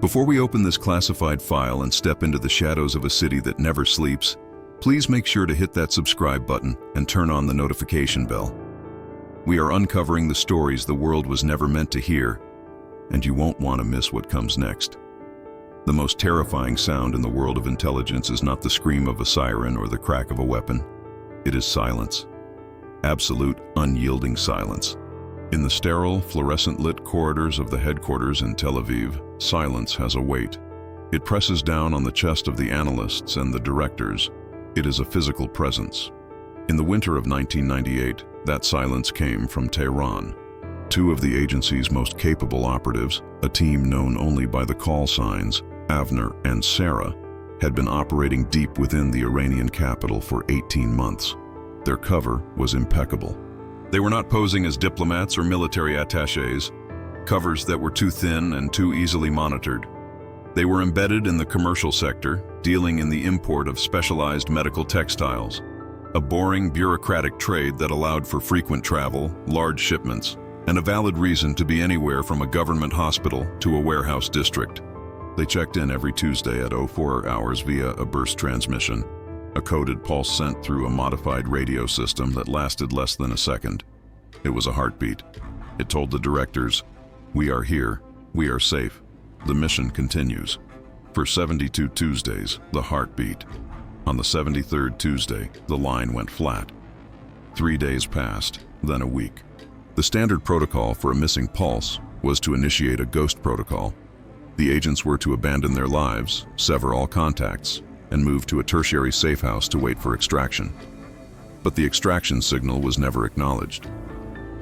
Before we open this classified file and step into the shadows of a city that never sleeps, please make sure to hit that subscribe button and turn on the notification bell. We are uncovering the stories the world was never meant to hear, and you won't want to miss what comes next. The most terrifying sound in the world of intelligence is not the scream of a siren or the crack of a weapon. It is silence. Absolute, unyielding silence. In the sterile, fluorescent-lit corridors of the headquarters in Tel Aviv, silence has a weight. It presses down on the chest of the analysts and the directors. It is a physical presence. In the winter of 1998, that silence came from Tehran. Two of the agency's most capable operatives, a team known only by the call signs, Avner and Sarah, had been operating deep within the Iranian capital for 18 months. Their cover was impeccable. They were not posing as diplomats or military attachés, covers that were too thin and too easily monitored. They were embedded in the commercial sector, dealing in the import of specialized medical textiles, a boring bureaucratic trade that allowed for frequent travel, large shipments, and a valid reason to be anywhere from a government hospital to a warehouse district. They checked in every Tuesday at 04 hours via a burst transmission, a coded pulse sent through a modified radio system that lasted less than a second. It was a heartbeat. It told the directors, "We are here, we are safe. The mission continues." For 72 Tuesdays, the heart beat. On the 73rd Tuesday, the line went flat. 3 days passed, then a week. The standard protocol for a missing pulse was to initiate a ghost protocol. The agents were to abandon their lives, sever all contacts, and move to a tertiary safe house to wait for extraction. But the extraction signal was never acknowledged.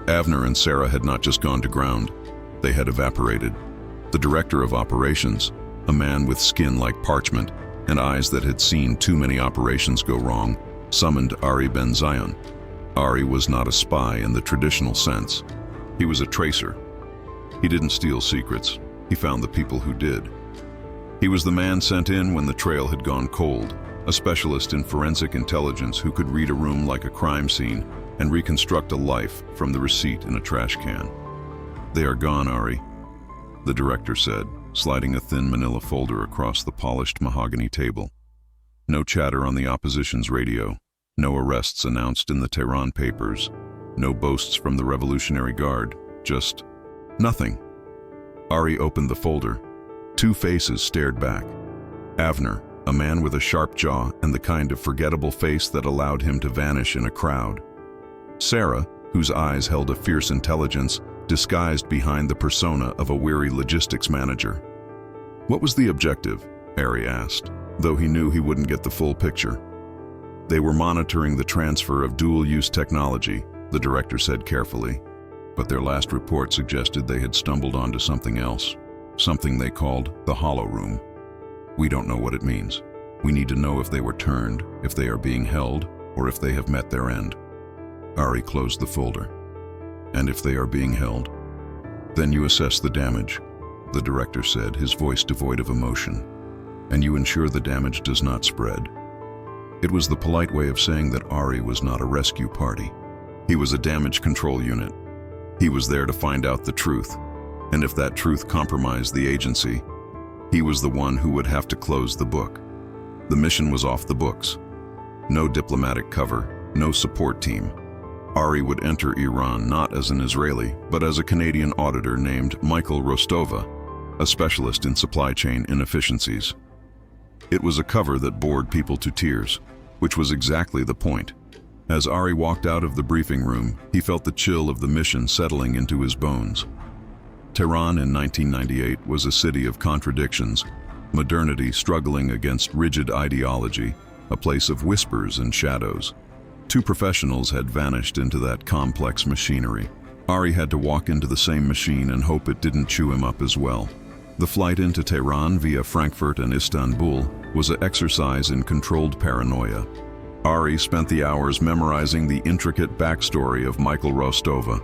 Avner and Sarah had not just gone to ground, they had evaporated. The director of operations, a man with skin like parchment and eyes that had seen too many operations go wrong, summoned Ari Ben Zion. Ari was not a spy in the traditional sense. He was a tracer. He didn't steal secrets. He found the people who did. He was the man sent in when the trail had gone cold, a specialist in forensic intelligence who could read a room like a crime scene and reconstruct a life from the receipt in a trash can. "They are gone, Ari," the director said, sliding a thin manila folder across the polished mahogany table. No chatter on the opposition's radio, no arrests announced in the Tehran papers, no boasts from the Revolutionary Guard, just nothing. Ari opened the folder. Two faces stared back. Avner, a man with a sharp jaw and the kind of forgettable face that allowed him to vanish in a crowd. Sarah, whose eyes held a fierce intelligence disguised behind the persona of a weary logistics manager. What was the objective? Ari asked, though he knew he wouldn't get the full picture. They were monitoring the transfer of dual-use technology, the director said carefully. But their last report suggested they had stumbled onto something else, something they called the Hollow Room. "We don't know what it means. We need to know if they were turned, if they are being held, or if they have met their end." Ari closed the folder. "And if they are being held? Then you assess the damage," the director said, his voice devoid of emotion. "And you ensure the damage does not spread." It was the polite way of saying that Ari was not a rescue party. He was a damage control unit. He was there to find out the truth, and if that truth compromised the agency, he was the one who would have to close the book. The mission was off the books. No diplomatic cover, no support team. Ari would enter Iran not as an Israeli, but as a Canadian auditor named Michael Rostova, a specialist in supply chain inefficiencies. It was a cover that bored people to tears, which was exactly the point. As Ari walked out of the briefing room, he felt the chill of the mission settling into his bones. Tehran in 1998 was a city of contradictions, modernity struggling against rigid ideology, a place of whispers and shadows. Two professionals had vanished into that complex machinery. Ari had to walk into the same machine and hope it didn't chew him up as well. The flight into Tehran via Frankfurt and Istanbul was an exercise in controlled paranoia. Ari spent the hours memorizing the intricate backstory of Michael Rostova.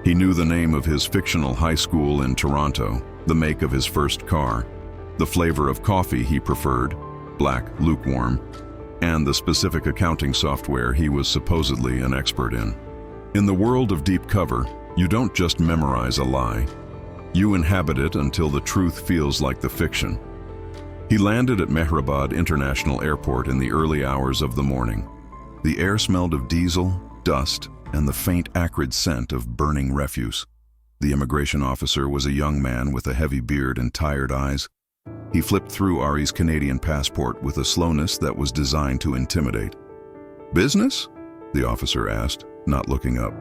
He knew the name of his fictional high school in Toronto, the make of his first car, the flavor of coffee he preferred, black, lukewarm, and the specific accounting software he was supposedly an expert in. In the world of deep cover, you don't just memorize a lie. You inhabit it until the truth feels like the fiction. He landed at Mehrabad International Airport in the early hours of the morning. The air smelled of diesel, dust, and the faint acrid scent of burning refuse. The immigration officer was a young man with a heavy beard and tired eyes. He flipped through Ari's Canadian passport with a slowness that was designed to intimidate. "Business?" the officer asked, not looking up.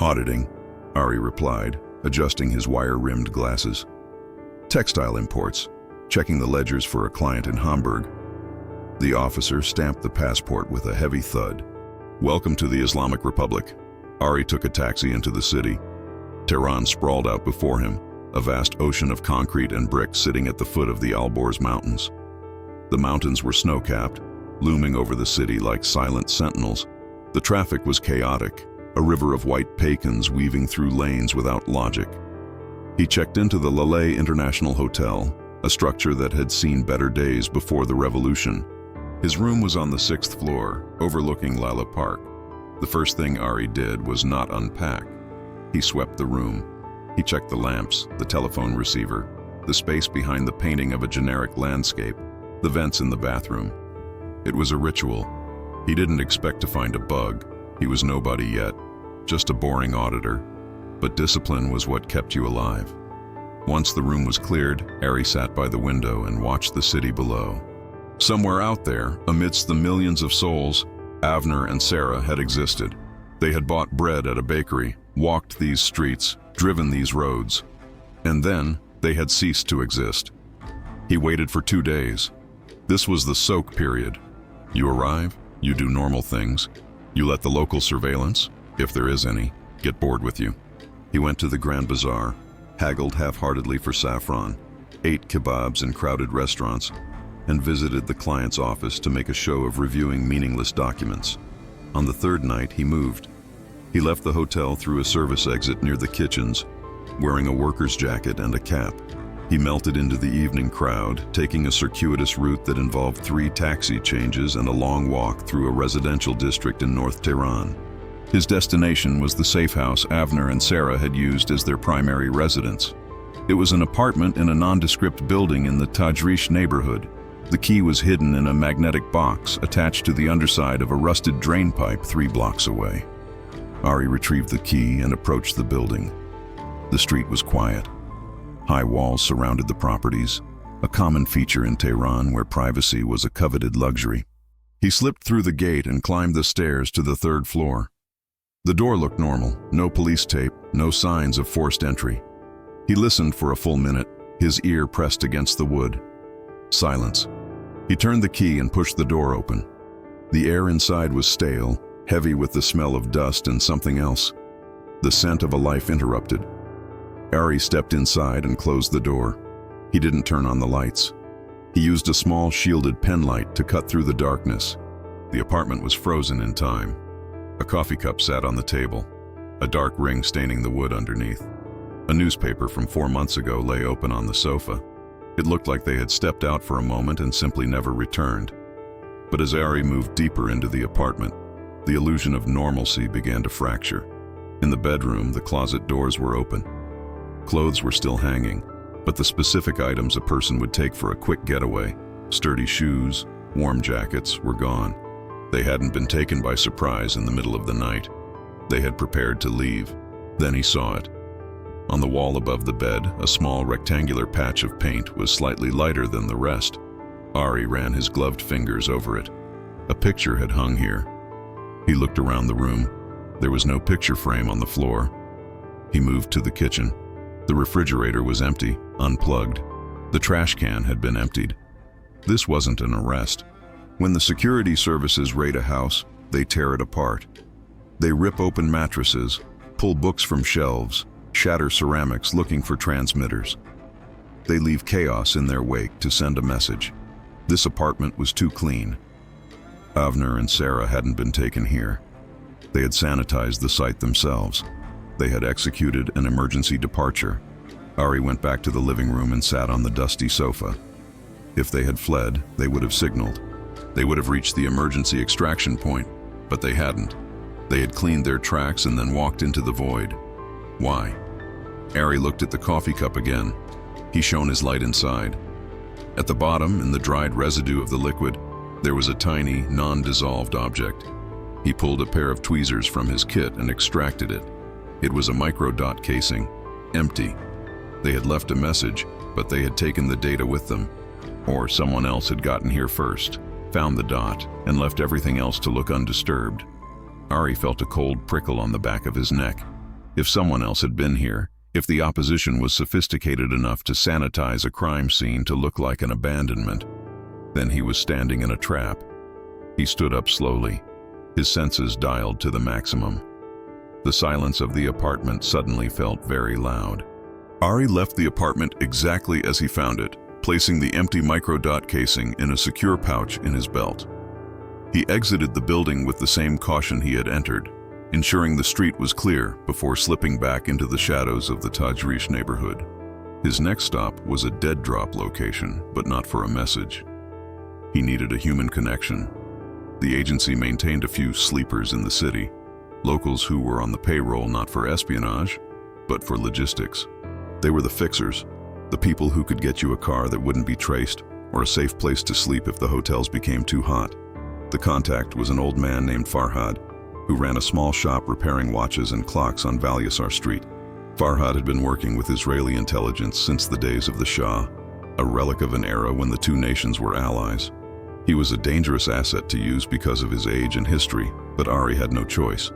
"Auditing," Ari replied, adjusting his wire-rimmed glasses. "Textile imports, checking the ledgers for a client in Hamburg." The officer stamped the passport with a heavy thud. "Welcome to the Islamic Republic." Ari took a taxi into the city. Tehran sprawled out before him, a vast ocean of concrete and brick sitting at the foot of the Alborz Mountains. The mountains were snow-capped, looming over the city like silent sentinels. The traffic was chaotic, a river of white pekins weaving through lanes without logic. He checked into the Laleh International Hotel, a structure that had seen better days before the revolution. His room was on the 6th floor, overlooking Lala Park. The first thing Ari did was not unpack. He swept the room. He checked the lamps, the telephone receiver, the space behind the painting of a generic landscape, the vents in the bathroom. It was a ritual. He didn't expect to find a bug. He was nobody yet, just a boring auditor. But discipline was what kept you alive. Once the room was cleared, Ari sat by the window and watched the city below. Somewhere out there, amidst the millions of souls, Avner and Sarah had existed. They had bought bread at a bakery, walked these streets, driven these roads. And then, they had ceased to exist. He waited for 2 days. This was the soak period. You arrive, you do normal things. You let the local surveillance, if there is any, get bored with you. He went to the Grand Bazaar, haggled half-heartedly for saffron, ate kebabs in crowded restaurants, and visited the client's office to make a show of reviewing meaningless documents. On the 3rd night, he moved. He left the hotel through a service exit near the kitchens, wearing a worker's jacket and a cap. He melted into the evening crowd, taking a circuitous route that involved 3 taxi changes and a long walk through a residential district in North Tehran. His destination was the safe house Avner and Sarah had used as their primary residence. It was an apartment in a nondescript building in the Tajrish neighborhood. The key was hidden in a magnetic box attached to the underside of a rusted drain pipe 3 blocks away. Ari retrieved the key and approached the building. The street was quiet. High walls surrounded the properties, a common feature in Tehran where privacy was a coveted luxury. He slipped through the gate and climbed the stairs to the 3rd floor. The door looked normal, no police tape, no signs of forced entry. He listened for a full minute, his ear pressed against the wood. Silence. He turned the key and pushed the door open. The air inside was stale, heavy with the smell of dust and something else. The scent of a life interrupted. Ari stepped inside and closed the door. He didn't turn on the lights. He used a small shielded pen light to cut through the darkness. The apartment was frozen in time. A coffee cup sat on the table, a dark ring staining the wood underneath. A newspaper from 4 months ago lay open on the sofa. It looked like they had stepped out for a moment and simply never returned. But as Ari moved deeper into the apartment, the illusion of normalcy began to fracture. In the bedroom, the closet doors were open. Clothes were still hanging, but the specific items a person would take for a quick getaway, sturdy shoes, warm jackets, were gone. They hadn't been taken by surprise in the middle of the night. They had prepared to leave. Then he saw it. On the wall above the bed, a small rectangular patch of paint was slightly lighter than the rest. Ari ran his gloved fingers over it. A picture had hung here. He looked around the room. There was no picture frame on the floor. He moved to the kitchen. The refrigerator was empty, unplugged. The trash can had been emptied. This wasn't an arrest. When the security services raid a house, they tear it apart. They rip open mattresses, pull books from shelves, shatter ceramics looking for transmitters. They leave chaos in their wake to send a message. This apartment was too clean. Avner and Sarah hadn't been taken here. They had sanitized the site themselves. They had executed an emergency departure. Ari went back to the living room and sat on the dusty sofa. If they had fled, they would have signaled. They would have reached the emergency extraction point, but they hadn't. They had cleaned their tracks and then walked into the void. Why? Ari looked at the coffee cup again. He shone his light inside. At the bottom, in the dried residue of the liquid, there was a tiny, non-dissolved object. He pulled a pair of tweezers from his kit and extracted it. It was a microdot casing, empty. They had left a message, but they had taken the data with them. Or someone else had gotten here first, found the dot, and left everything else to look undisturbed. Ari felt a cold prickle on the back of his neck. If someone else had been here, if the opposition was sophisticated enough to sanitize a crime scene to look like an abandonment, then he was standing in a trap. He stood up slowly, his senses dialed to the maximum. The silence of the apartment suddenly felt very loud. Ari left the apartment exactly as he found it, placing the empty microdot casing in a secure pouch in his belt. He exited the building with the same caution he had entered, ensuring the street was clear before slipping back into the shadows of the Tajrish neighborhood. His next stop was a dead drop location, but not for a message. He needed a human connection. The agency maintained a few sleepers in the city, locals who were on the payroll not for espionage, but for logistics. They were the fixers, the people who could get you a car that wouldn't be traced, or a safe place to sleep if the hotels became too hot. The contact was an old man named Farhad, who ran a small shop repairing watches and clocks on Valyasar Street. Farhad had been working with Israeli intelligence since the days of the Shah, a relic of an era when the two nations were allies. He was a dangerous asset to use because of his age and history, but Ari had no choice.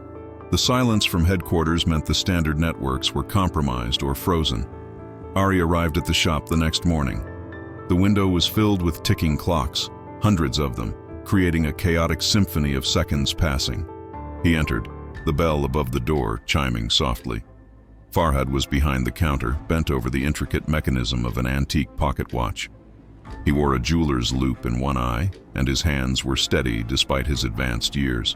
The silence from headquarters meant the standard networks were compromised or frozen. Ari arrived at the shop the next morning. The window was filled with ticking clocks, hundreds of them, creating a chaotic symphony of seconds passing. He entered, the bell above the door chiming softly. Farhad was behind the counter, bent over the intricate mechanism of an antique pocket watch. He wore a jeweler's loop in one eye, and his hands were steady despite his advanced years.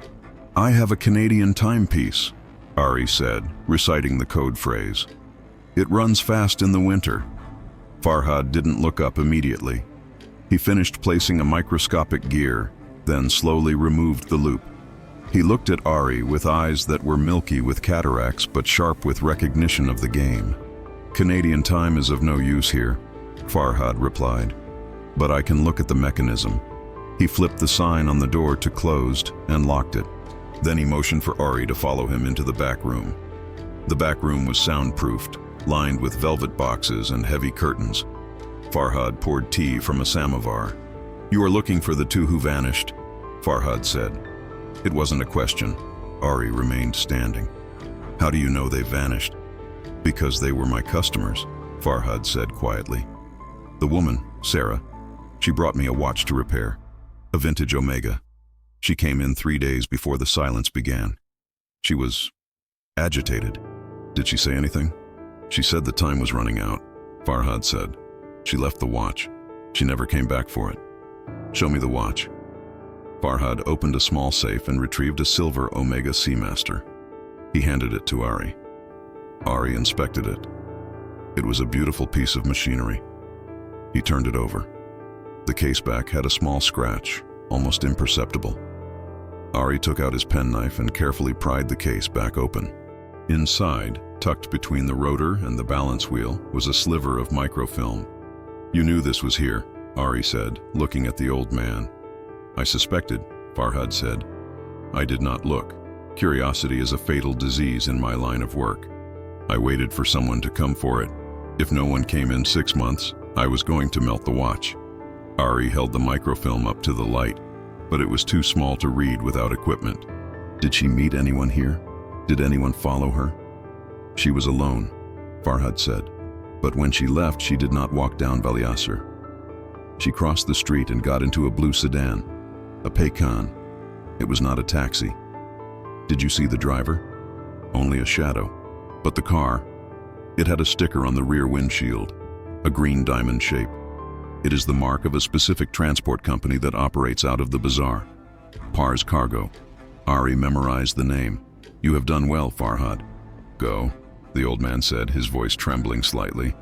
"I have a Canadian timepiece," Ari said, reciting the code phrase. "It runs fast in the winter." Farhad didn't look up immediately. He finished placing a microscopic gear, then slowly removed the loop. He looked at Ari with eyes that were milky with cataracts but sharp with recognition of the game. "Canadian time is of no use here," Farhad replied. "But I can look at the mechanism." He flipped the sign on the door to closed and locked it. Then he motioned for Ari to follow him into the back room. The back room was soundproofed, lined with velvet boxes and heavy curtains. Farhad poured tea from a samovar. "You are looking for the two who vanished," Farhad said. It wasn't a question. Ari remained standing. "How do you know they vanished?" "Because they were my customers," Farhad said quietly. "The woman, Sarah, she brought me a watch to repair, a vintage Omega. She came in 3 days before the silence began. She was agitated." "Did she say anything?" "She said the time was running out," Farhad said. "She left the watch. She never came back for it." "Show me the watch." Farhad opened a small safe and retrieved a silver Omega Seamaster. He handed it to Ari. Ari inspected it. It was a beautiful piece of machinery. He turned it over. The caseback had a small scratch, almost imperceptible. Ari took out his penknife and carefully pried the case back open. Inside, tucked between the rotor and the balance wheel, was a sliver of microfilm. "You knew this was here," Ari said, looking at the old man. "I suspected," Farhad said. "I did not look. Curiosity is a fatal disease in my line of work. I waited for someone to come for it. If no one came in 6 months, I was going to melt the watch." Ari held the microfilm up to the light, but it was too small to read without equipment. "Did she meet anyone here? Did anyone follow her?" "She was alone," Farhad said. "But when she left, she did not walk down Valyasar. She crossed the street and got into a blue sedan, a Paykan. It was not a taxi." "Did you see the driver?" "Only a shadow. But the car, it had a sticker on the rear windshield, a green diamond shape. It is the mark of a specific transport company that operates out of the bazaar. Pars Cargo." Ari memorized the name. "You have done well, Farhad." "Go," the old man said, his voice trembling slightly.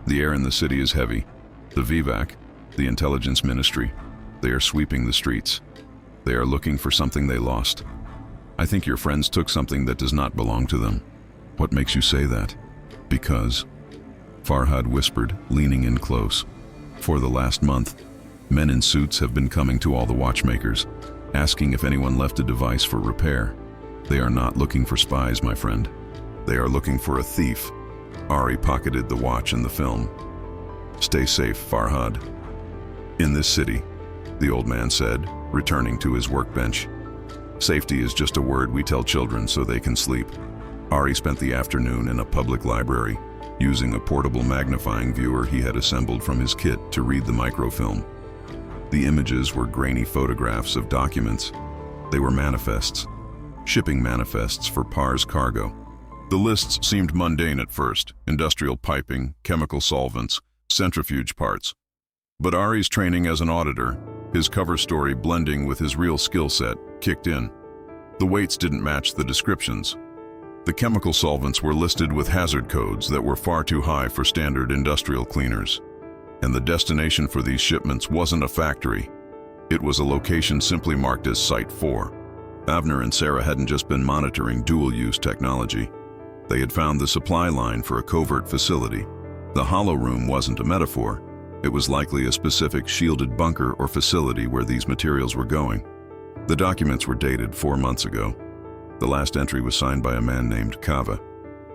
"The air in the city is heavy. The Vivac, the intelligence ministry, they are sweeping the streets. They are looking for something they lost. I think your friends took something that does not belong to them." "What makes you say that?" Because, Farhad whispered, leaning in close, for the last month, men in suits have been coming to all the watchmakers, asking if anyone left a device for repair. They are not looking for spies, my friend. They are looking for a thief. Ari pocketed the watch and the film. Stay safe, Farhad. In this city, the old man said, returning to his workbench. Safety is just a word we tell children so they can sleep. Ari spent the afternoon in a public library, using a portable magnifying viewer he had assembled from his kit to read the microfilm. The images were grainy photographs of documents. They were manifests, shipping manifests for Pars cargo. The lists seemed mundane at first: industrial piping, chemical solvents, centrifuge parts. But Ari's training as an auditor, his cover story blending with his real skill set, kicked in. The weights didn't match the descriptions. The chemical solvents were listed with hazard codes that were far too high for standard industrial cleaners. And the destination for these shipments wasn't a factory. It was a location simply marked as Site 4. Avner and Sarah hadn't just been monitoring dual-use technology. They had found the supply line for a covert facility. The hollow room wasn't a metaphor. It was likely a specific shielded bunker or facility where these materials were going. The documents were dated 4 months ago. The last entry was signed by a man named Kava.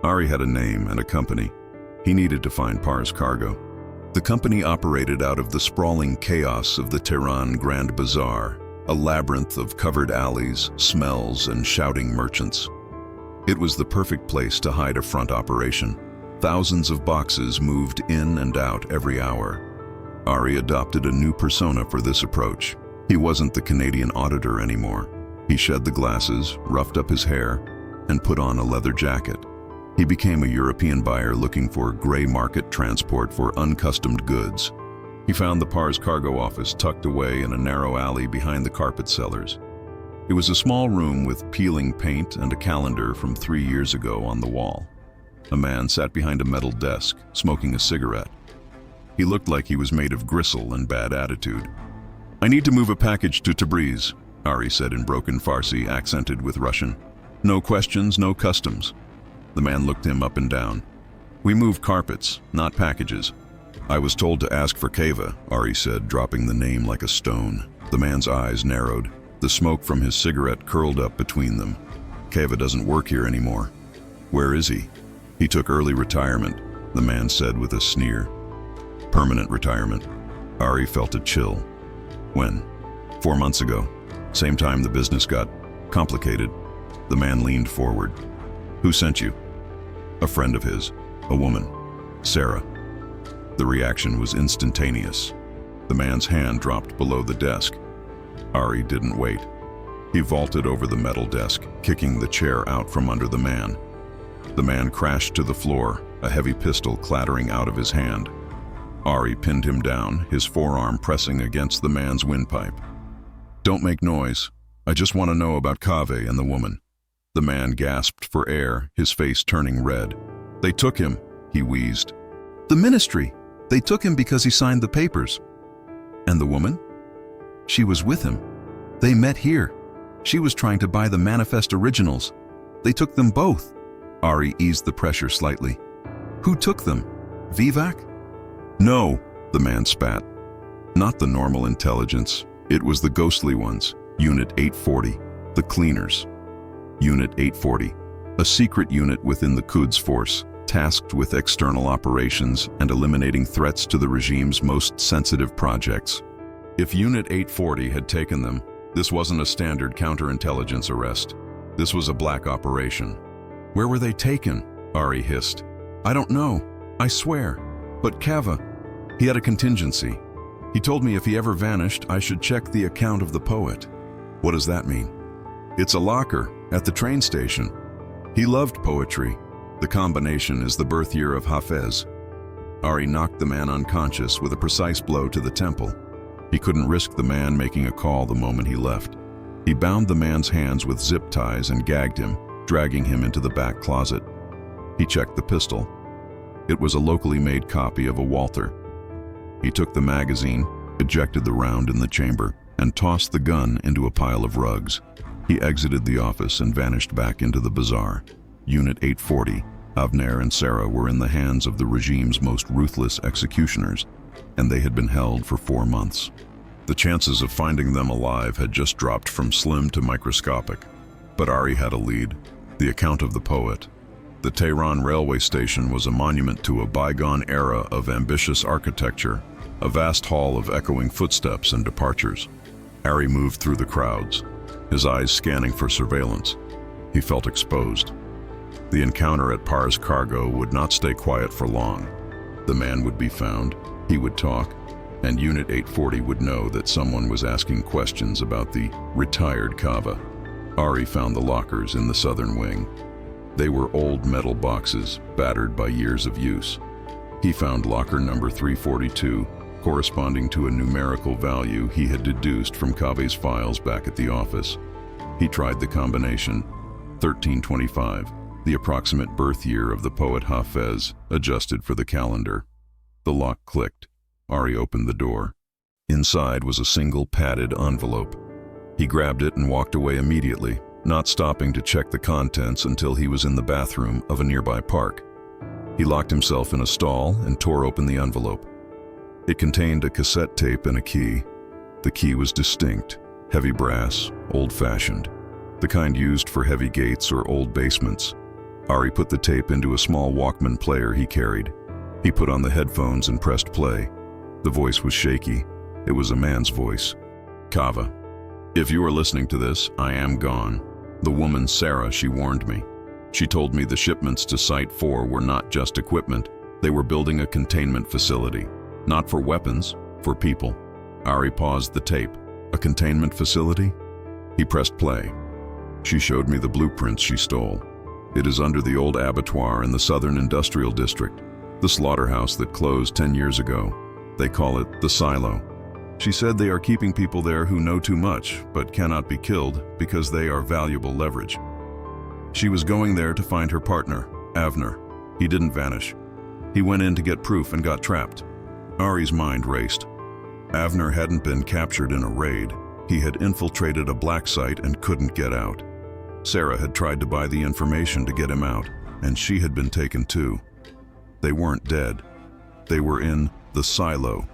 Ari had a name and a company. He needed to find Pars cargo. The company operated out of the sprawling chaos of the Tehran Grand Bazaar, a labyrinth of covered alleys, smells, and shouting merchants. It was the perfect place to hide a front operation. Thousands of boxes moved in and out every hour. Ari adopted a new persona for this approach. He wasn't the Canadian auditor anymore. He shed the glasses, roughed up his hair, and put on a leather jacket. He became a European buyer looking for gray market transport for uncustomed goods. He found the Pars cargo office tucked away in a narrow alley behind the carpet sellers. It was a small room with peeling paint and a calendar from 3 years ago on the wall. A man sat behind a metal desk, smoking a cigarette. He looked like he was made of gristle and bad attitude. "I need to move a package to Tabriz," Ari said in broken Farsi, accented with Russian. "No questions, no customs." The man looked him up and down. "We move carpets, not packages." "I was told to ask for Kava," Ari said, dropping the name like a stone. The man's eyes narrowed. The smoke from his cigarette curled up between them. "Kava doesn't work here anymore." "Where is he?" "He took early retirement," the man said with a sneer. "Permanent retirement." Ari felt a chill. "When?" 4 months ago. Same time the business got complicated." The man leaned forward. "Who sent you?" "A friend of his. A woman. Sarah." The reaction was instantaneous. The man's hand dropped below the desk. Ari didn't wait. He vaulted over the metal desk, kicking the chair out from under the man. The man crashed to the floor, a heavy pistol clattering out of his hand. Ari pinned him down, his forearm pressing against the man's windpipe. "Don't make noise. I just want to know about Kaveh and the woman." The man gasped for air, his face turning red. "They took him," he wheezed. "The ministry. They took him because he signed the papers." "And the woman?" "She was with him. They met here. She was trying to buy the manifest originals. They took them both." Ari eased the pressure slightly. "Who took them? Vivek?" "No," the man spat. "Not the normal intelligence. It was the ghostly ones. Unit 840. The cleaners. Unit 840. A secret unit within the Quds force, tasked with external operations and eliminating threats to the regime's most sensitive projects. If Unit 840 had taken them, this wasn't a standard counterintelligence arrest. This was a black operation. "Where were they taken?" Ari hissed. "I don't know. I swear. But Kava, he had a contingency. He told me if he ever vanished, I should check the account of the poet." "What does that mean?" "It's a locker at the train station. He loved poetry. The combination is the birth year of Hafez." Ari knocked the man unconscious with a precise blow to the temple. He couldn't risk the man making a call the moment he left. He bound the man's hands with zip ties and gagged him, dragging him into the back closet. He checked the pistol. It was a locally made copy of a Walther. He took the magazine, ejected the round in the chamber, and tossed the gun into a pile of rugs. He exited the office and vanished back into the bazaar. Unit 840, Avner and Sarah were in the hands of the regime's most ruthless executioners, and they had been held for 4 months. The chances of finding them alive had just dropped from slim to microscopic. But Ari had a lead: the account of the poet. The Tehran railway station was a monument to a bygone era of ambitious architecture, a vast hall of echoing footsteps and departures. Ari moved through the crowds, his eyes scanning for surveillance. He felt exposed. The encounter at Pars Cargo would not stay quiet for long. The man would be found, he would talk, and Unit 840 would know that someone was asking questions about the retired Kava. Ari found the lockers in the southern wing. They were old metal boxes, battered by years of use. He found locker number 342, corresponding to a numerical value he had deduced from Kava's files back at the office. He tried the combination, 1325, the approximate birth year of the poet Hafez, adjusted for the calendar. The lock clicked. Ari opened the door. Inside was a single padded envelope. He grabbed it and walked away immediately, not stopping to check the contents until he was in the bathroom of a nearby park. He locked himself in a stall and tore open the envelope. It contained a cassette tape and a key. The key was distinct, heavy brass, old-fashioned, the kind used for heavy gates or old basements. Ari put the tape into a small Walkman player he carried. He put on the headphones and pressed play. The voice was shaky. It was a man's voice. "Kava, if you are listening to this, I am gone. The woman, Sarah, she warned me. She told me the shipments to Site 4 were not just equipment. They were building a containment facility. Not for weapons, for people." Ari paused the tape. "A containment facility?" He pressed play. "She showed me the blueprints she stole. It is under the old abattoir in the Southern Industrial District, the slaughterhouse that closed 10 years ago. They call it the silo. She said they are keeping people there who know too much, but cannot be killed because they are valuable leverage. She was going there to find her partner, Avner. He didn't vanish. He went in to get proof and got trapped." Ari's mind raced. Avner hadn't been captured in a raid. He had infiltrated a black site and couldn't get out. Sarah had tried to buy the information to get him out, and she had been taken too. They weren't dead. They were in the silo.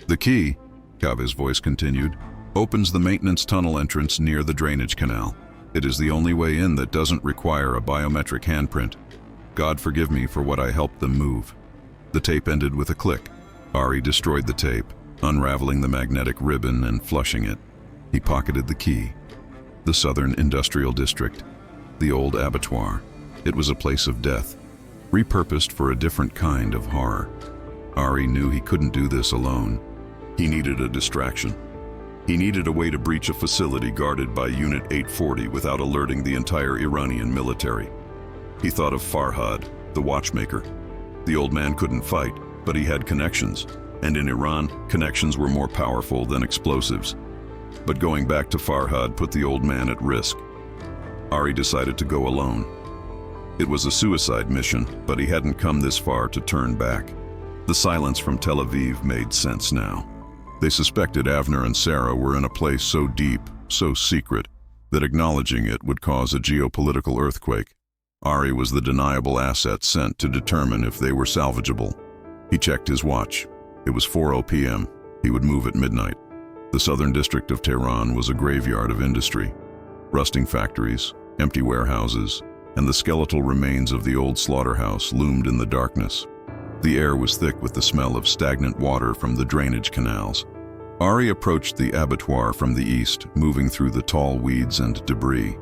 "The key," Kava's voice continued, "opens the maintenance tunnel entrance near the drainage canal. It is the only way in that doesn't require a biometric handprint. God forgive me for what I helped them move." The tape ended with a click. Ari destroyed the tape, unraveling the magnetic ribbon and flushing it. He pocketed the key. The Southern Industrial District, the old abattoir. It was a place of death, repurposed for a different kind of horror. Ari knew he couldn't do this alone. He needed a distraction. He needed a way to breach a facility guarded by Unit 840 without alerting the entire Iranian military. He thought of Farhad, the watchmaker. The old man couldn't fight, but he had connections, and in Iran, connections were more powerful than explosives. But going back to Farhad put the old man at risk. Ari decided to go alone. It was a suicide mission, but he hadn't come this far to turn back. The silence from Tel Aviv made sense now. They suspected Avner and Sarah were in a place so deep, so secret, that acknowledging it would cause a geopolitical earthquake. Ari was the deniable asset sent to determine if they were salvageable. He checked his watch. It was 4:00 p.m. He would move at midnight. The southern district of Tehran was a graveyard of industry. Rusting factories, empty warehouses, and the skeletal remains of the old slaughterhouse loomed in the darkness. The air was thick with the smell of stagnant water from the drainage canals. Ari approached the abattoir from the east, moving through the tall weeds and debris.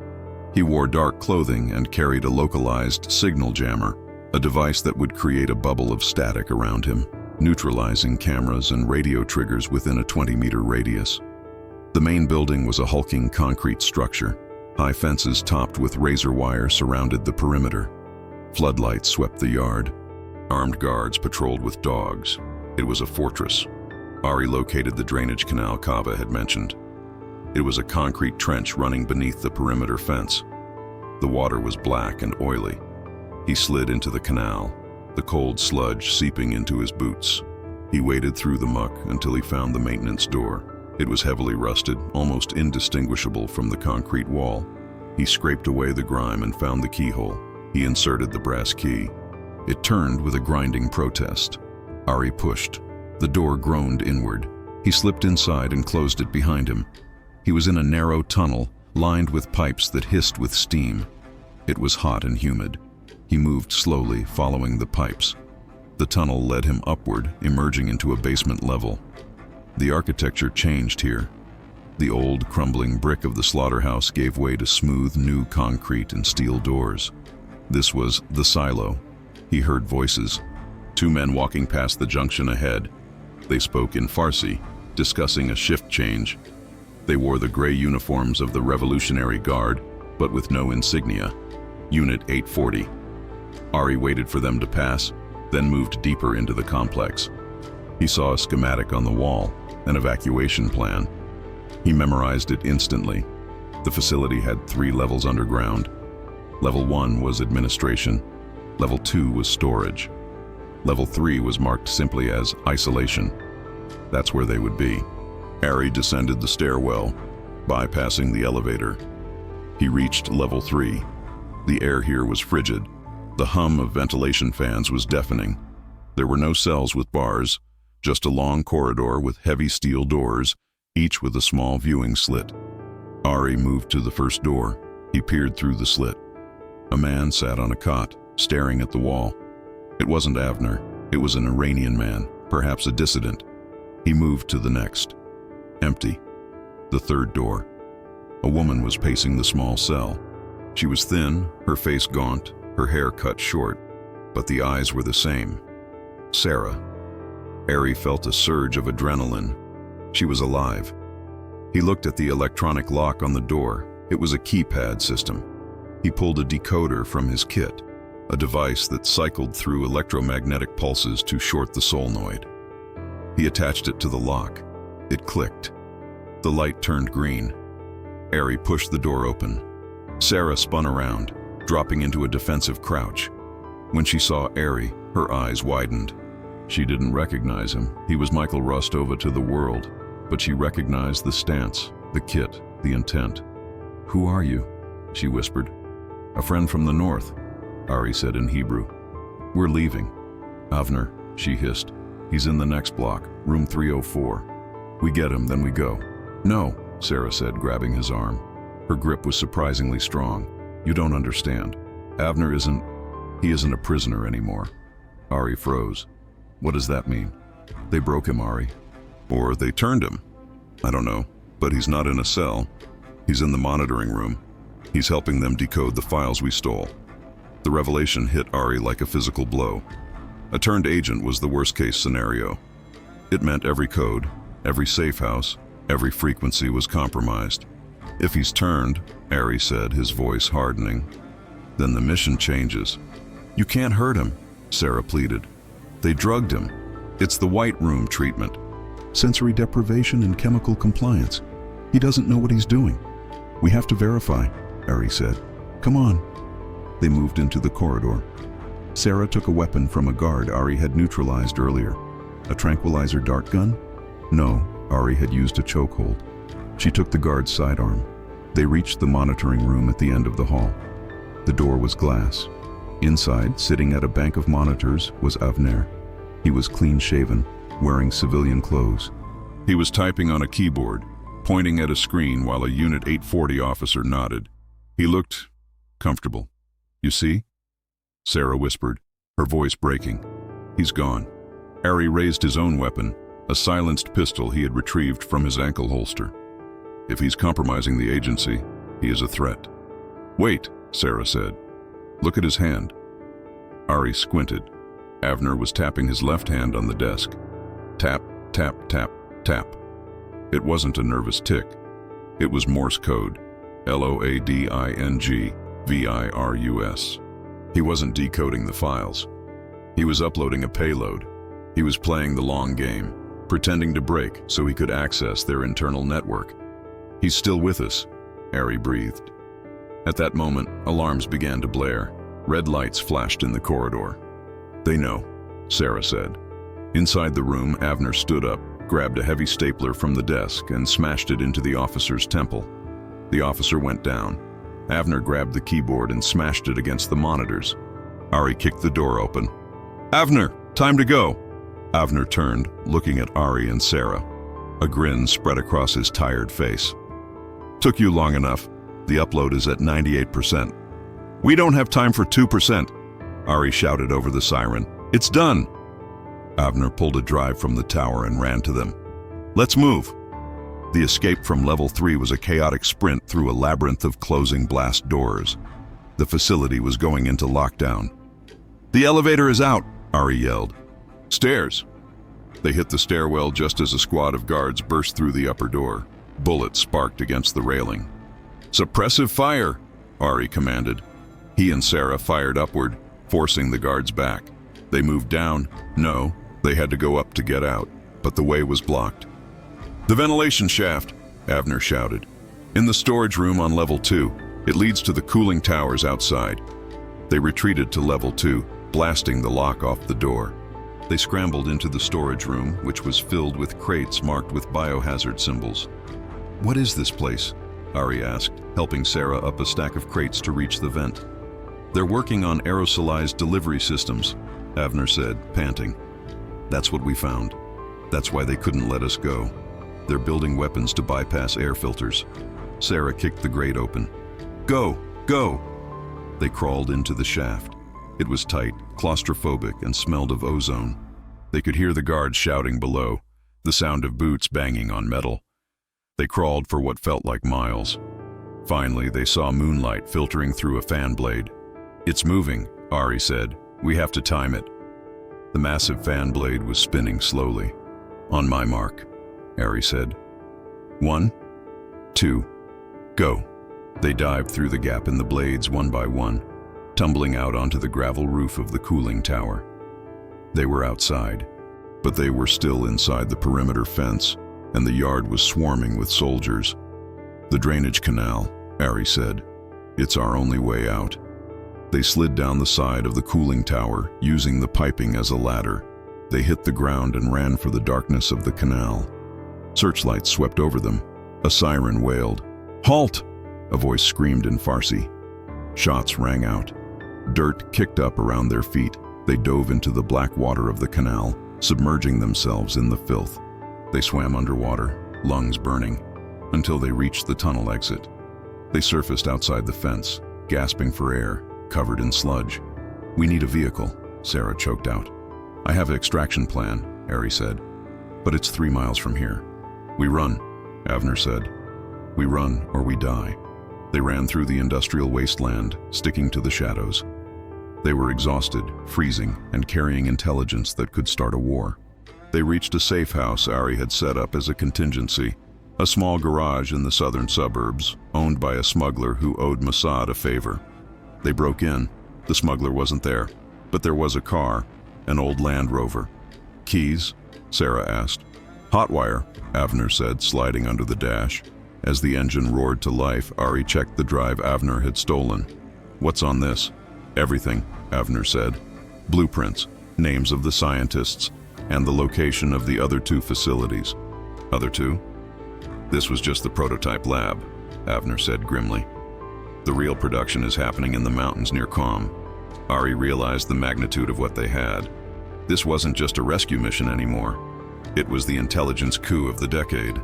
He wore dark clothing and carried a localized signal jammer, a device that would create a bubble of static around him, neutralizing cameras and radio triggers within a 20-meter radius. The main building was a hulking concrete structure. High fences topped with razor wire surrounded the perimeter. Floodlights swept the yard. Armed guards patrolled with dogs. It was a fortress. Ari located the drainage canal Kava had mentioned. It was a concrete trench running beneath the perimeter fence. The water was black and oily. He slid into the canal, the cold sludge seeping into his boots. He waded through the muck until he found the maintenance door. It was heavily rusted, almost indistinguishable from the concrete wall. He scraped away the grime and found the keyhole. He inserted the brass key. It turned with a grinding protest. Ari pushed. The door groaned inward. He slipped inside and closed it behind him. He was in a narrow tunnel, lined with pipes that hissed with steam. It was hot and humid. He moved slowly, following the pipes. The tunnel led him upward, emerging into a basement level. The architecture changed here. The old, crumbling brick of the slaughterhouse gave way to smooth, new concrete and steel doors. This was the silo. He heard voices. 2 men walking past the junction ahead. They spoke in Farsi, discussing a shift change. They wore the gray uniforms of the Revolutionary Guard, but with no insignia. Unit 840. Ari waited for them to pass, then moved deeper into the complex. He saw a schematic on the wall, an evacuation plan. He memorized it instantly. The facility had 3 levels underground. Level 1 was administration. Level 2 was storage. Level 3 was marked simply as isolation. That's where they would be. Ari descended the stairwell, bypassing the elevator. He reached level 3. The air here was frigid. The hum of ventilation fans was deafening. There were no cells with bars, just a long corridor with heavy steel doors, each with a small viewing slit. Ari moved to the first door. He peered through the slit. A man sat on a cot, staring at the wall. It wasn't Avner. It was an Iranian man, perhaps a dissident. He moved to the next. Empty. The third door. A woman was pacing the small cell. She was thin, her face gaunt, her hair cut short, but the eyes were the same. Sarah. Ari felt a surge of adrenaline. She was alive. He looked at the electronic lock on the door. It was a keypad system. He pulled a decoder from his kit, a device that cycled through electromagnetic pulses to short the solenoid. He attached it to the lock. It clicked. The light turned green. Ari pushed the door open. Sarah spun around, dropping into a defensive crouch. When she saw Ari, her eyes widened. She didn't recognize him. He was Michael Rostova to the world, but she recognized the stance, the kit, the intent. "Who are you?" she whispered. "A friend from the north," Ari said in Hebrew. "We're leaving." "Avner," she hissed. "He's in the next block, room 304. We get him, then we go." "No," Sarah said, grabbing his arm. Her grip was surprisingly strong. "You don't understand. Avner isn't a prisoner anymore." Ari froze. "What does that mean?" "They broke him, Ari. Or they turned him. I don't know, but he's not in a cell. He's in the monitoring room. He's helping them decode the files we stole." The revelation hit Ari like a physical blow. A turned agent was the worst-case scenario. It meant every code, every safe house, every frequency was compromised. "If he's turned," Ari said, his voice hardening, "then the mission changes." "You can't hurt him," Sarah pleaded. "They drugged him. It's the White Room treatment. Sensory deprivation and chemical compliance. He doesn't know what he's doing." "We have to verify," Ari said. "Come on." They moved into the corridor. Sarah took a weapon from a guard Ari had neutralized earlier. A tranquilizer dart gun? No, Ari had used a chokehold. She took the guard's sidearm. They reached the monitoring room at the end of the hall. The door was glass. Inside, sitting at a bank of monitors, was Avner. He was clean-shaven, wearing civilian clothes. He was typing on a keyboard, pointing at a screen while a Unit 840 officer nodded. He looked comfortable. "You see?" Sarah whispered, her voice breaking. "He's gone." Ari raised his own weapon, a silenced pistol he had retrieved from his ankle holster. "If he's compromising the agency, he is a threat." "Wait," Sarah said. "Look at his hand." Ari squinted. Avner was tapping his left hand on the desk. Tap, tap, tap, tap. It wasn't a nervous tick. It was Morse code. LOADING VIRUS. He wasn't decoding the files. He was uploading a payload. He was playing the long game, pretending to break so he could access their internal network. "He's still with us," Ari breathed. At that moment, alarms began to blare. Red lights flashed in the corridor. "They know," Sarah said. Inside the room, Avner stood up, grabbed a heavy stapler from the desk, and smashed it into the officer's temple. The officer went down. Avner grabbed the keyboard and smashed it against the monitors. Ari kicked the door open. "Avner, time to go." Avner turned, looking at Ari and Sarah. A grin spread across his tired face. "Took you long enough. The upload is at 98%. "We don't have time for 2%. Ari shouted over the siren. "It's done." Avner pulled a drive from the tower and ran to them. "Let's move." The escape from level 3 was a chaotic sprint through a labyrinth of closing blast doors. The facility was going into lockdown. "The elevator is out," Ari yelled. "Stairs." They hit the stairwell just as a squad of guards burst through the upper door. Bullets sparked against the railing. "Suppressive fire," Ari commanded. He and Sarah fired upward, forcing the guards back. They moved down. No, they had to go up to get out, but the way was blocked. "The ventilation shaft," Avner shouted. "In the storage room on level 2. It leads to the cooling towers outside." They retreated to level 2, blasting the lock off the door. They scrambled into the storage room, which was filled with crates marked with biohazard symbols. "What is this place?" Ari asked, helping Sarah up a stack of crates to reach the vent. "They're working on aerosolized delivery systems," Avner said, panting. "That's what we found. That's why they couldn't let us go. They're building weapons to bypass air filters." Sarah kicked the grate open. "Go! Go!" They crawled into the shaft. It was tight, claustrophobic, and smelled of ozone. They could hear the guards shouting below, the sound of boots banging on metal. They crawled for what felt like miles. Finally, they saw moonlight filtering through a fan blade. "It's moving," Ari said. "We have to time it." The massive fan blade was spinning slowly. "On my mark," Ari said. 1, 2, go. They dived through the gap in the blades one by one, tumbling out onto the gravel roof of the cooling tower. They were outside, but they were still inside the perimeter fence, and the yard was swarming with soldiers. "The drainage canal," Ari said. "It's our only way out." They slid down the side of the cooling tower, using the piping as a ladder. They hit the ground and ran for the darkness of the canal. Searchlights swept over them. A siren wailed. "Halt!" a voice screamed in Farsi. Shots rang out. Dirt kicked up around their feet. They dove into the black water of the canal, submerging themselves in the filth. They swam underwater, lungs burning, until they reached the tunnel exit. They surfaced outside the fence, gasping for air, covered in sludge. "We need a vehicle," Sarah choked out. "I have an extraction plan," Ari said, "but it's 3 miles from here." "We run," Avner said. "We run or we die." They ran through the industrial wasteland, sticking to the shadows. They were exhausted, freezing, and carrying intelligence that could start a war. They reached a safe house Ari had set up as a contingency, a small garage in the southern suburbs, owned by a smuggler who owed Mossad a favor. They broke in. The smuggler wasn't there, but there was a car, an old Land Rover. "Keys?" Sarah asked. "Hotwire," Avner said, sliding under the dash. As the engine roared to life, Ari checked the drive Avner had stolen. "What's on this?" "Everything," Avner said. "Blueprints, names of the scientists, and the location of the other 2 facilities." "Other 2? "This was just the prototype lab," Avner said grimly. "The real production is happening in the mountains near Qom." Ari realized the magnitude of what they had. This wasn't just a rescue mission anymore. It was the intelligence coup of the decade.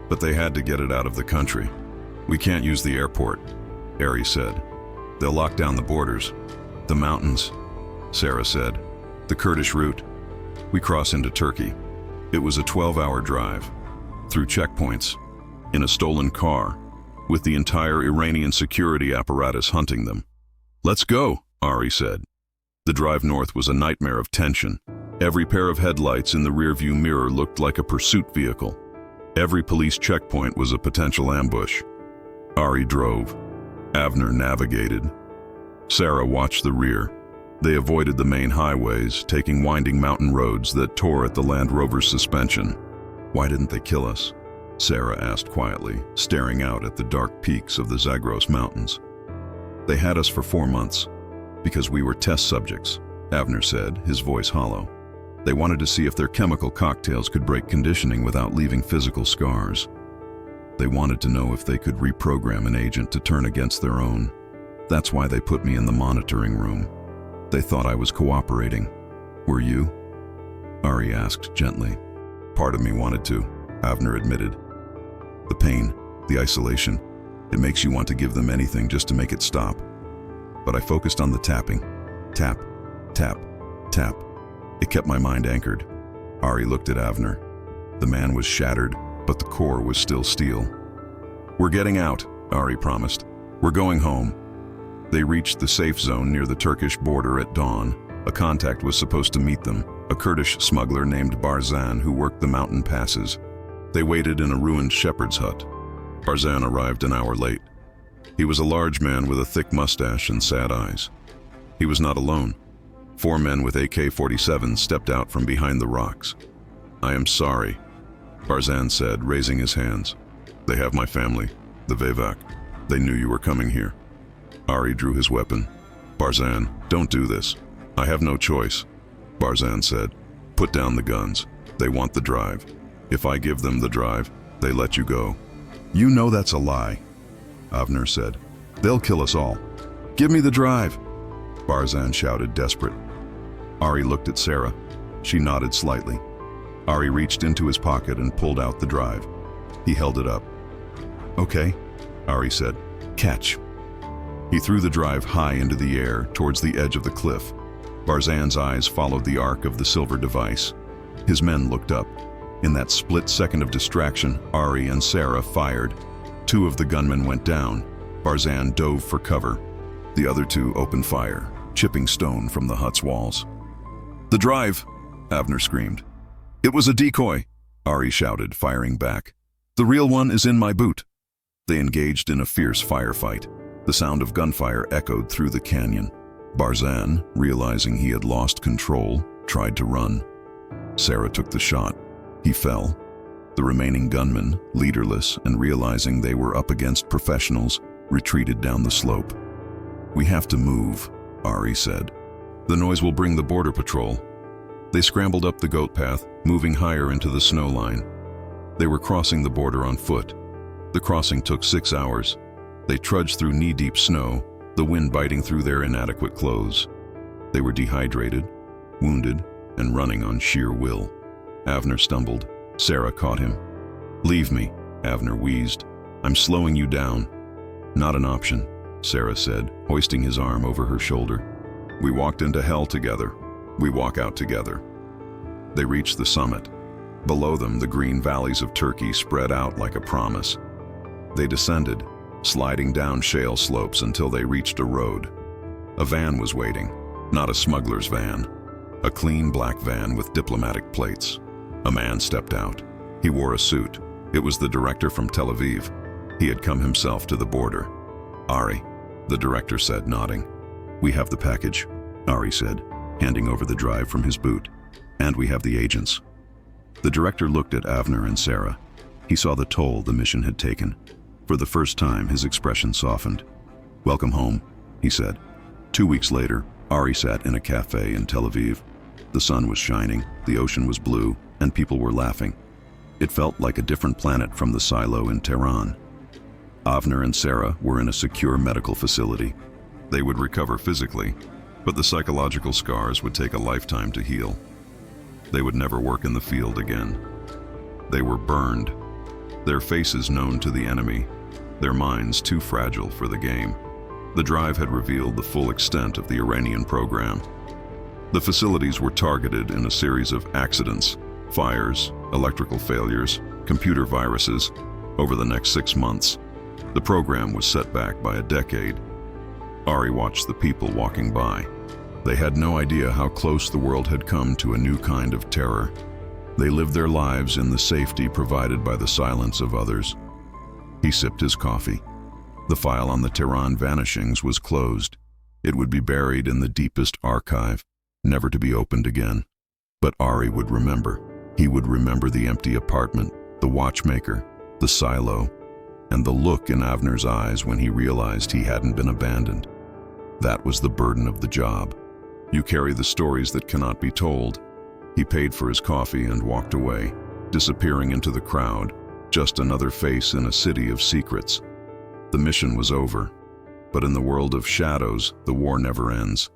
But they had to get it out of the country. "We can't use the airport," Ari said. "They'll lock down the borders." "The mountains," Sarah said. "The Kurdish route. We cross into Turkey." It was a 12-hour drive, through checkpoints, in a stolen car, with the entire Iranian security apparatus hunting them. "Let's go," Ari said. The drive north was a nightmare of tension. Every pair of headlights in the rearview mirror looked like a pursuit vehicle. Every police checkpoint was a potential ambush. Ari drove. Avner navigated. Sarah watched the rear. They avoided the main highways, taking winding mountain roads that tore at the Land Rover's suspension. "Why didn't they kill us?" Sarah asked quietly, staring out at the dark peaks of the Zagros Mountains. "They had us for 4 months. Because we were test subjects," Avner said, his voice hollow. "They wanted to see if their chemical cocktails could break conditioning without leaving physical scars. They wanted to know if they could reprogram an agent to turn against their own. That's why they put me in the monitoring room." They thought I was cooperating. Were you? Ari asked gently. Part of me wanted to, Avner admitted. The pain, the isolation, it makes you want to give them anything just to make it stop. But I focused on the tapping. Tap, tap, tap. It kept my mind anchored. Ari looked at Avner. The man was shattered, but the core was still steel. We're getting out, Ari promised. We're going home. They reached the safe zone near the Turkish border at dawn. A contact was supposed to meet them, a Kurdish smuggler named Barzan who worked the mountain passes. They waited in a ruined shepherd's hut. Barzan arrived an hour late. He was a large man with a thick mustache and sad eyes. He was not alone. 4 men with AK-47s stepped out from behind the rocks. I am sorry, Barzan said, raising his hands. They have my family, the Vevak. They knew you were coming here. Ari drew his weapon. Barzan, don't do this. I have no choice, Barzan said. Put down the guns. They want the drive. If I give them the drive, they let you go. You know that's a lie, Avner said. They'll kill us all. Give me the drive, Barzan shouted, desperate. Ari looked at Sarah. She nodded slightly. Ari reached into his pocket and pulled out the drive. He held it up. Okay, Ari said. Catch. He threw the drive high into the air, towards the edge of the cliff. Barzan's eyes followed the arc of the silver device. His men looked up. In that split second of distraction, Ari and Sarah fired. 2 of the gunmen went down. Barzan dove for cover. The other 2 opened fire, chipping stone from the hut's walls. The drive, Avner screamed. It was a decoy, Ari shouted, firing back. The real one is in my boot. They engaged in a fierce firefight. The sound of gunfire echoed through the canyon. Barzan, realizing he had lost control, tried to run. Sarah took the shot. He fell. The remaining gunmen, leaderless and realizing they were up against professionals, retreated down the slope. We have to move, Ari said. The noise will bring the border patrol. They scrambled up the goat path, moving higher into the snow line. They were crossing the border on foot. The crossing took 6 hours. They trudged through knee-deep snow, the wind biting through their inadequate clothes. They were dehydrated, wounded, and running on sheer will. Avner stumbled. Sarah caught him. Leave me, Avner wheezed. I'm slowing you down. Not an option, Sarah said, hoisting his arm over her shoulder. We walked into hell together. We walk out together. They reached the summit. Below them, the green valleys of Turkey spread out like a promise. They descended, sliding down shale slopes until they reached a road. A van was waiting, not a smuggler's van. A clean black van with diplomatic plates. A man stepped out. He wore a suit. It was the director from Tel Aviv. He had come himself to the border. Ari, the director said, nodding. We have the package, Ari said, handing over the drive from his boot. And we have the agents. The director looked at Avner and Sarah. He saw the toll the mission had taken. For the first time, his expression softened. Welcome home, he said. 2 weeks later, Ari sat in a cafe in Tel Aviv. The sun was shining, the ocean was blue, and people were laughing. It felt like a different planet from the silo in Tehran. Avner and Sarah were in a secure medical facility. They would recover physically, but the psychological scars would take a lifetime to heal. They would never work in the field again. They were burned, their faces known to the enemy, their minds too fragile for the game. The drive had revealed the full extent of the Iranian program. The facilities were targeted in a series of accidents, fires, electrical failures, computer viruses. Over the next 6 months, the program was set back by a decade. Ari watched the people walking by. They had no idea how close the world had come to a new kind of terror. They lived their lives in the safety provided by the silence of others. He sipped his coffee. The file on the Tehran vanishings was closed. It would be buried in the deepest archive, never to be opened again. But Ari would remember. He would remember the empty apartment, the watchmaker, the silo, and the look in Avner's eyes when he realized he hadn't been abandoned. That was the burden of the job. You carry the stories that cannot be told. He paid for his coffee and walked away, disappearing into the crowd, just another face in a city of secrets. The mission was over, but in the world of shadows, the war never ends.